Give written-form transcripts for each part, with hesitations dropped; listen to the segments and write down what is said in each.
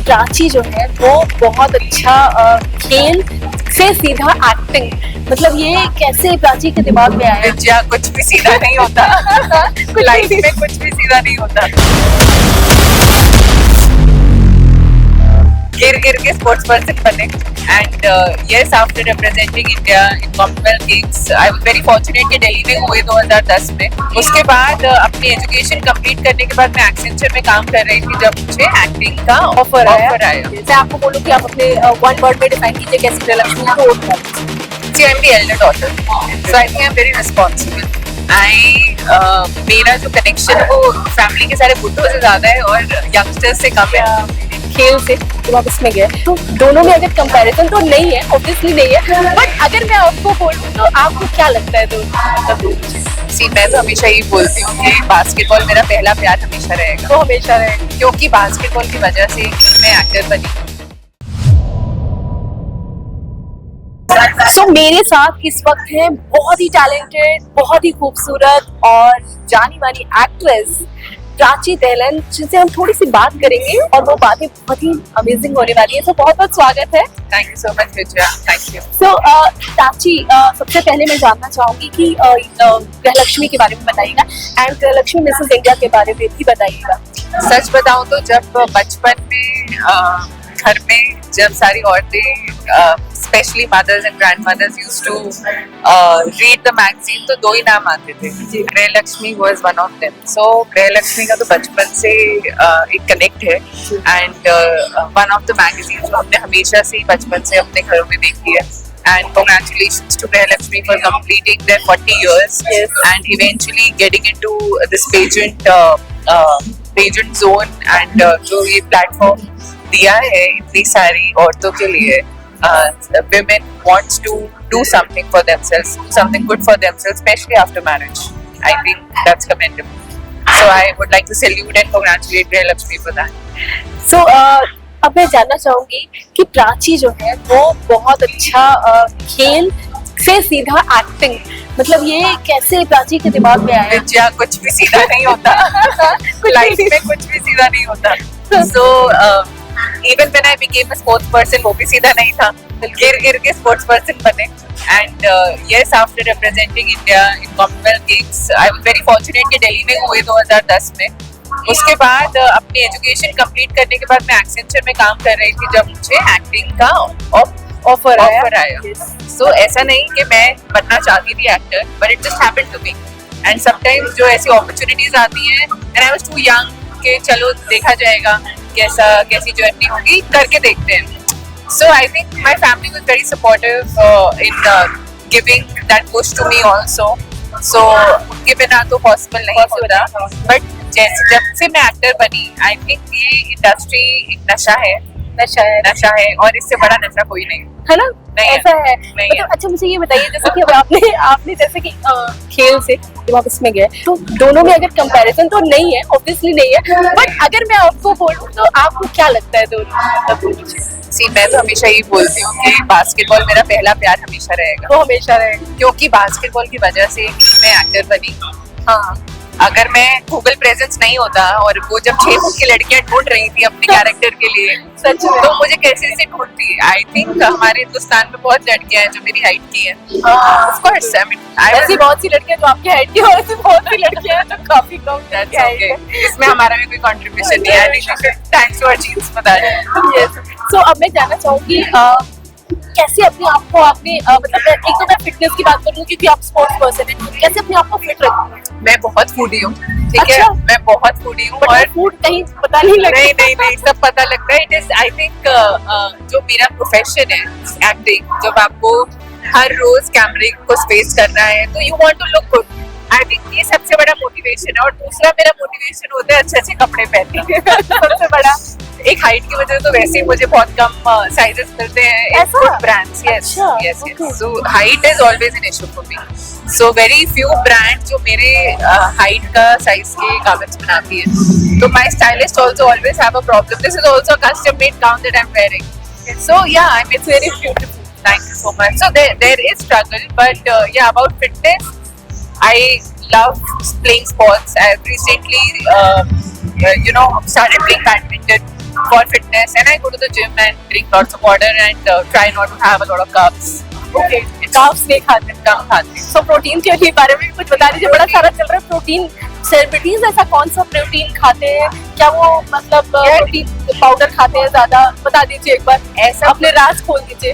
प्राची जो है वो बहुत अच्छा खेल से सीधा एक्टिंग, मतलब ये कैसे प्राची के दिमाग में आया? विद्या, कुछ भी सीधा नहीं होता। लाइफ में कुछ भी सीधा नहीं होता। गिर गिर के स्पोर्ट्स पर्सन बने and yes, after representing India in Commonwealth Games, I was very fortunate कि दिल्ली में हुए 2010 में। उसके बाद अपनी एजुकेशन कंप्लीट करने के बाद मैं एक्सेंचर में काम कर रही थी जब मुझे एक्टिंग का ऑफर आया। मैं आपको बोलूं कि आप अपने वन वर्ड में डिफाइन कीजिए कैसे गृहलक्ष्मी को वोट करें। See, I'm the elder daughter, so I think I'm very responsible. मेरा जो कनेक्शन है वो फैमिली के सारे बुड्ढों से ज्यादा है और यंगस्टर्स से कम है। खेल से तो आप इसमें गए, तो दोनों में अगर कंपैरिजन तो नहीं है, ऑब्वियसली नहीं है, बट अगर मैं आपको बोलूं तो आपको क्या लगता है दोनों? सी, मैं तो हमेशा यही बोलती हूँ कि बास्केटबॉल मेरा पहला प्यार हमेशा रहेगा। वो हमेशा रहेगा क्योंकि बास्केटबॉल की वजह से मैं एक्टर बनी। सो मेरे साथ इस वक्त है बहुत ही टैलेंटेड, बहुत ही खूबसूरत और जानी मानी एक्ट्रेस प्राची तेलन, जिनसे हम थोड़ी सी बात करेंगे और वो बातें बहुत ही अमेजिंग होने वाली है। तो बहुत बहुत स्वागत है। Thank you so much Vijaya, thank you. So Prachi, सबसे पहले मैं जानना चाहूंगी कि गृहलक्ष्मी के बारे में बताइएगा एंड गृहलक्ष्मी मिसेस इंडिया के बारे में भी बताइएगा। सच बताऊं तो जब बचपन में घर में जब सारी औरतें specially mothers and grandmothers used to read the magazine, तो दो ही नाम आते थे, Grihalakshmi was one of them. So Grihalakshmi का तो बचपन से एक कनेक्ट है and one of the magazine जो हमने हमेशा से बचपन से अपने घरों में देखी है। And congratulations to Grihalaxmi for completing their 40 years and eventually getting into this pageant zone and जो ये platform दिया है इतनी सारी औरतों के लिए। Women wants to do something for themselves, something good for themselves, especially after marriage. I think that's commendable. So I would like to salute and congratulate Grihalaxmi for that. So अब मैं जानना चाहूंगी कि प्राची जो है वो बहुत अच्छा खेल से सीधा एक्टिंग, मतलब ये कैसे प्राची के दिमाग में आया? विद्या, कुछ भी सीधा नहीं होता। लाइफ में कुछ भी सीधा नहीं होता। So even when I became a sports person, वो भी सीधा नहीं था। गिर गिर के स्पोर्ट्स पर्सन बने and yes, after representing India in Commonwealth Games, I was very fortunate कि दिल्ली में हुए 2010 में। उसके बाद अपनी एजुकेशन कंप्लीट करने के बाद मैं एक्सेंचर में काम कर रही थी जब मुझे एक्टिंग का ऑफर आया। सो ऐसा नहीं कि मैं बनना चाहती थी actor, but it just happened to me and sometimes जो ऐसी अपॉर्चुनिटीज आती हैं and I was too young कि चलो देखा जाएगा कैसी जर्नी होगी, करके देखते हैं। So I think my family was very supportive in giving that push to me also. So उनके बिना तो पॉसिबल नहीं होता, बट जैसे जब से मैं एक्टर बनी, आई थिंक ये इंडस्ट्री एक नशा है और इससे बड़ा नशा कोई नहीं है ना? नहीं ऐसा है नहीं मतलब। अच्छा, मुझे ये बताइए, जैसे कि अब आपने जैसे कि खेल से जब आप इसमें गए, तो दोनों में अगर कंपैरिजन तो नहीं है, ऑब्वियसली नहीं है, बट अगर मैं आपको बोलूं तो आपको क्या लगता है दोनों? सी, मैं तो हमेशा यही बोलती हूँ कि बास्केटबॉल मेरा पहला प्यार हमेशा रहेगा। वो हमेशा रहेगा क्योंकि बास्केटबॉल की वजह से मैं एक्टर बनी। हाँ, अगर मैं गूगल प्रेजेंस नहीं होता और वो जब 6 फुट की लड़कियां ढूंढ रही थी अपने कैरेक्टर के लिए, सच में तो मुझे कैसे ढूंढती। आई थिंक हमारे हिंदुस्तान में बहुत लड़कियां हैं जो मेरी हाइट की हैं। ऑफ कोर्स, आई मीन ऐसी बहुत सी लड़कियां जो आपकी हाइट की, और ऐसी बहुत सी लड़कियां हैं जो काफी कम। इसमें हमारा भी कोई कंट्रीब्यूशन नहीं है। Thanks to our genes for that. So अब मैं जानना चाहूंगी कैसे अपने आप को आपने मतलब एक तो मैं फिटनेस की बात करूँ क्योंकि आप स्पोर्ट्स पर्सन हैं, कैसे अपने आप को फिट रखते? मैं बहुत फूडी हूँ, ठीक अच्छा? है, मैं बहुत फूडी हूँ और फूड कहीं पता नहीं लगता। नहीं सब पता लगता है। इट इज, आई थिंक जो मेरा प्रोफेशन है एक्टिंग, जब आपको हर रोज कैमरे को फेस करना है तो you want to look good. I think ये सबसे बड़ा मोटिवेशन है। और दूसरा मेरा मोटिवेशन होता है अच्छे कपड़े पहनने। सबसे बड़ा एक हाइट की वजह से तो वैसे ही मुझे बहुत कम साइजेस मिलते हैं ऐसा? Brands. Yes yes okay. Yes. So height is always an issue for me. So very few brand जो मेरे हाइट का साइज के गारमेंट्स बनाती है। तो my stylist also always have a problem. This is also a custom made gown that I am wearing. So yeah, I mean, it's very beautiful. Thank you so much. So there is struggle, but yeah, about fitness, I love playing sports. I've recently, started playing badminton. for fitness, and I go to the gym and drink lots of water and try not to have a lot of carbs. Okay, carbs नहीं खाते। कम खाते। So protein के बारे में भी कुछ बता दीजिए, बड़ा सारा चल रहा है प्रोटीन। सेलिब्रिटीज ऐसा कौन सा प्रोटीन खाते हैं, क्या वो मतलब प्रोटीन पाउडर खाते हैं ज्यादा, बता दीजिए एक बार, ऐसा अपने राज खोल दीजिए।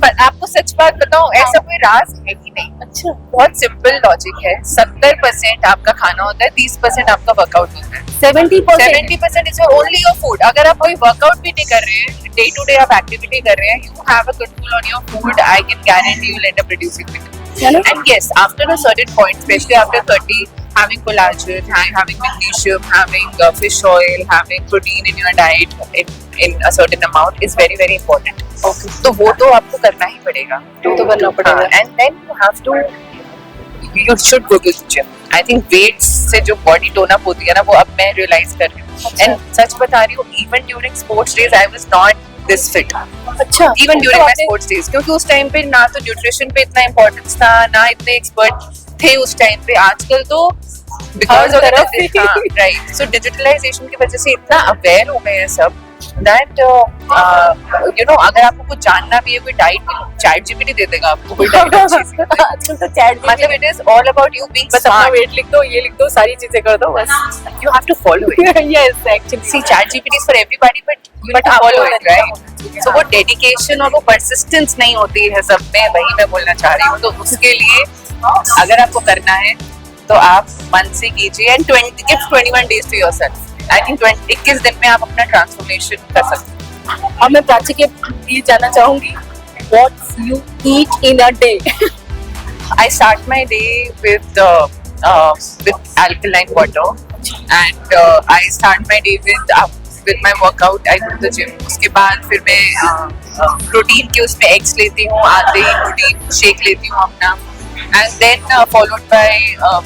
पर आपको सच बात बताऊं, ऐसा कोई राज है ही नहीं। अच्छा, बहुत सिंपल लॉजिक है। 70% आपका खाना होता है, 30% आपका वर्कआउट होता है। 70% इज ओनली योर फूड। अगर आप कोई वर्कआउट भी नहीं कर रहे हैं, डे टू डे आप एक्टिविटी कर रहे हैं, you have a control on your food, I can guarantee you will and up reducing it. And yes, after a certain point, especially after 30, having collagen, having magnesium, having fish oil, having protein in your diet in a certain amount is very very important. Okay. तो वो तो आपको करना ही पड़ेगा। तो करना पड़ेगा। And then you have to, you should go to the gym. I think weights से जो body tone up होती है ना, वो अब मैं realize कर रही हूँ। And सच बता रही हूँ, even during sports days, I was not this fit. अच्छा, Even during my sports days, क्योंकि उस टाइम पे ना तो न्यूट्रिशन पे इतना इम्पोर्टेंस था, ना इतने एक्सपर्ट थे उस टाइम पे। आजकल तो because of right, so digitalization की वजह से इतना अवेयर हो गए हैं सब दैट यू नो, अगर आपको कुछ जानना भी है, कोई डाइट, चैट जीपीटी दे देगा आपको कोई डाइट अच्छी सी। आजकल तो चैट मतलब it is all about you being बस अपना स्मार्ट। वेट लिख दो, ये लिख दो, सारी चीजें कर दो बस। You have to follow it. Yes actually, See, ChatGPT is for everybody, but you need to follow it, right? So वो डेडिकेशन और वो परसिस्टेंस नहीं होती है सब में, वही मैं बोलना चाह रही हूँ। तो उसके लिए अगर आपको करना है तो आप मन से कीजिए and give 21 days to yourself. I think 21 दिन में आप अपना ट्रांसफॉर्मेशन कर सकते हैं। अब मैं प्राची के लिए जानना चाहूंगी, what you eat in a day? I start my day with alkaline water, and I start my day with my workout. I go to the gym. उसके बाद फिर मैं प्रोटीन के उसमें एग्स लेती हूँ, आधे प्रोटीन शेक लेती हूँ अपना, and then followed by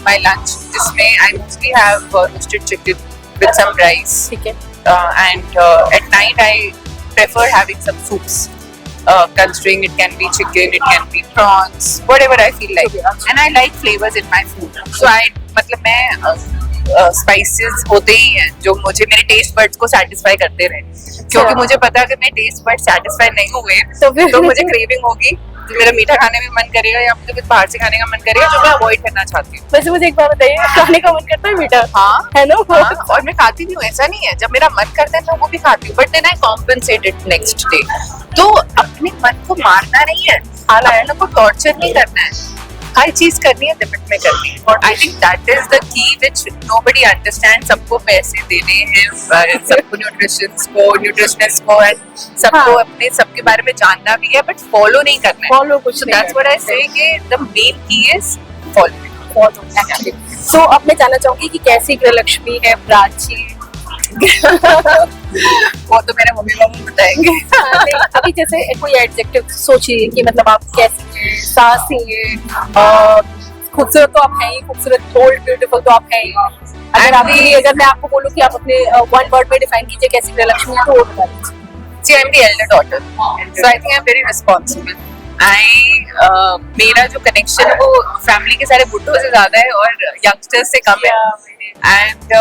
my lunch, जिसमें I mostly have roasted chicken with some rice. ठीक है। And at night I prefer having some soups. Considering it can be chicken, it can be prawns, whatever I feel like. And I like flavors in my food. So I, मतलब मैं spices होते ही हैं जो मुझे मेरे taste buds को satisfy करते रहे, क्योंकि मुझे पता है अगर मेरे taste buds satisfy नहीं हुए तो मुझे craving होगी, तो मेरा मीठा खाने में मन करेगा या मुझे कुछ बाहर से खाने का मन करेगा, जो मैं अवॉइड करना चाहती हूँ। वैसे मुझे एक बार बताइए, खाने का मन करता है मीठा? हाँ है ना? हाँ, और मैं खाती भी हूँ, ऐसा नहीं है। जब मेरा मन करता है मैं वो भी खाती हूँ, but then I compensate it next day. तो अपने मन को मारना नहीं है, अपने को टॉर्चर नहीं करना है, हर चीज करनी है लिमिट में करनी है। और I think that is the key which nobody understand. सबको पैसे देने हैं, सबको न्यूट्रिशनिस्ट को एंड सबको अपने सबके बारे में जानना भी है, बट फॉलो नहीं करना है। फॉलो कुछ नहीं। दैट्स व्हाट आई से कि द मेन की इज फॉलो एक्चुअली। तो अब मैं जानना चाहूंगी कि कैसी गृहलक्ष्मी है प्राची? वो तो मेरे मम्मी पापा बताएंगे। नहीं, अभी जैसे कोई एडजेक्टिव सोचिए कि मतलब आप कैसी हैं, सासी हैं, खूबसूरत तो आप हैं ही, खूबसूरत, बोल्ड, ब्यूटीफुल तो आप हैं ही। अगर मैं आपको बोलूं कि आप अपने वन वर्ड में डिफाइन कीजिए कैसी गृहलक्ष्मी है, तो वो बता दीजिए। See, I'm the elder daughter, so I think I'm very responsible. मेरा जो कनेक्शन है वो फैमिली के सारे बुड्ढों से ज्यादा है और यंगस्टर्स से कम है। एंड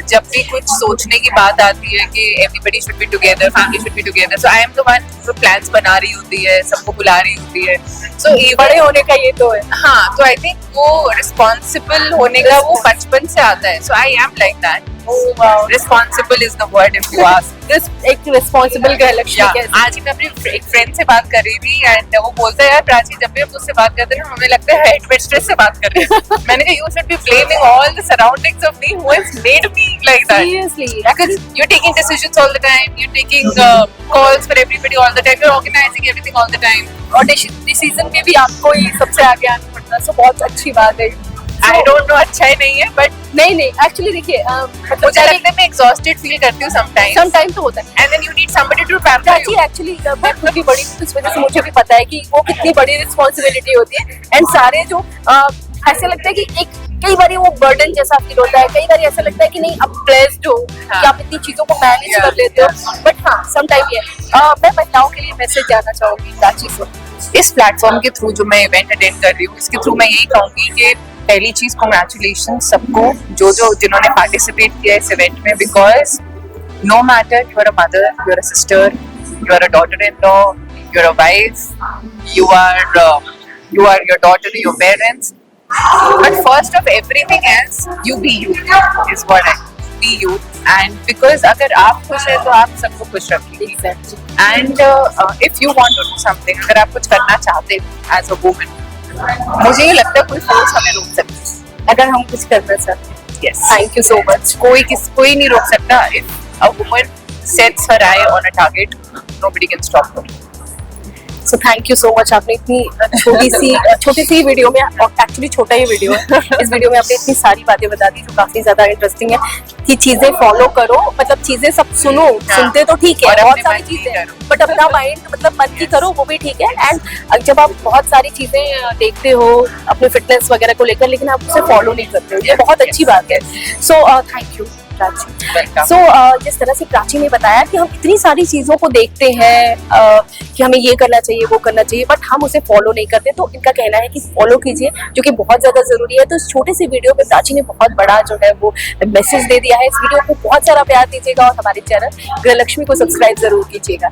जब भी कुछ सोचने की बात आती है कि everybody should be together, family should be together, so I am the one जो प्लान्स बना रही होती है, सबको बुला रही होती है। सो बड़े होने का ये तो है। हाँ, तो आई थिंक वो रिस्पॉन्सिबल होने का वो बचपन से आता है। So I am like that. Responsible is the word if you ask. एक रिस्पॉन्सिबल गृहलक्ष्मी कैसे? आज ही मैं अपनी एक फ्रेंड से बात कर रही थी एंड वो बोलता है, यार प्राची, जब भी हम उससे बात करते हैं ना, हमें लगता है हेडमिस्ट्रेस से बात कर रहे हैं। मैंने कहा, you should be blaming all the surroundings of me who has made me like that. Seriously, Because you're taking decisions all the time, you're taking calls for everybody all the time, you're organizing everything all the time. और decision में भी आपको ही सबसे आगे आना पड़ता है, सो बहुत अच्छी बात है। I don't know, अच्छा ही नहीं है, बट नहीं एक्चुअली देखिए, मुझे लगता है मैं exhausted feel करती हूँ sometimes. समटाइम तो होता है। And then you need somebody to pamper Prachi you. Actually मैं खुद भी बड़ी हूँ, इस वजह से मुझे भी पता है कि वो कितनी बड़ी रिस्पॉन्सिबिलिटी होती है। एंड सारे जो ऐसे लगता है कि एक कई बार वो बर्डन जैसा फील होता है, कई बार ऐसा लगता है कि नहीं, अब ब्लेस्ड हो कि आप इतनी चीजों को मैनेज कर लेते हो। बट हाँ, समटाइम ये मैं महिलाओं के लिए मैसेज जाना चाहूंगी प्राची से। इस प्लेटफॉर्म के थ्रू जो मैं इवेंट अटेंड कर रही हूँ, इसके थ्रू मैं यही कहूंगी कि पहली चीज, कॉन्ग्रेचुलेशन सबको जो जिन्होंने पार्टिसिपेट किया इस इवेंट में, because no matter you're a mother, you're a sister, you're a daughter-in-law, you're a wife, you are your daughter to your parents. But first of everything else, you be you is what I be you. And because अगर आप खुश हैं तो आप सबको खुश रखिए. And if you want to do something, अगर आप कुछ करना चाहते हो as a woman, मुझे ये लगता है कोई फोर्स हमें रोक सकता है अगर हम कुछ करना चाहते हैं. yes thank you so much. कोई नहीं रोक सकता. if a woman sets her eye on a target, nobody can stop her. So thank you so much. आपने इतनी छोटी सी वीडियो में, एक्चुअली छोटा ही वीडियो है, इस वीडियो में आपने इतनी सारी बातें बता दी जो काफी ज्यादा इंटरेस्टिंग है कि चीजें फॉलो करो, मतलब चीजें सब सुनो. सुनते तो ठीक है, और बहुत अपने सारी मन की चीजें, करो. बट अपना माइंड मतलब मन की करो, वो भी ठीक है. एंड जब आप बहुत सारी चीजें देखते हो अपने फिटनेस वगैरह को लेकर, लेकिन आप उसे फॉलो नहीं करते हो, ये बहुत अच्छी बात है. So thank you Prachi. Welcome. सो जिस तरह से प्राची ने बताया कि हम इतनी सारी चीजों को देखते हैं कि हमें ये करना चाहिए, वो करना चाहिए, बट हम उसे फॉलो नहीं करते, तो इनका कहना है कि फॉलो कीजिए, जो कि बहुत ज्यादा जरूरी है. तो इस छोटे से वीडियो में प्राची ने बहुत बड़ा जो है वो मैसेज दे दिया है. इस वीडियो को बहुत सारा प्यार दीजिएगा और हमारे चैनल गृहलक्ष्मी को सब्सक्राइब जरूर कीजिएगा.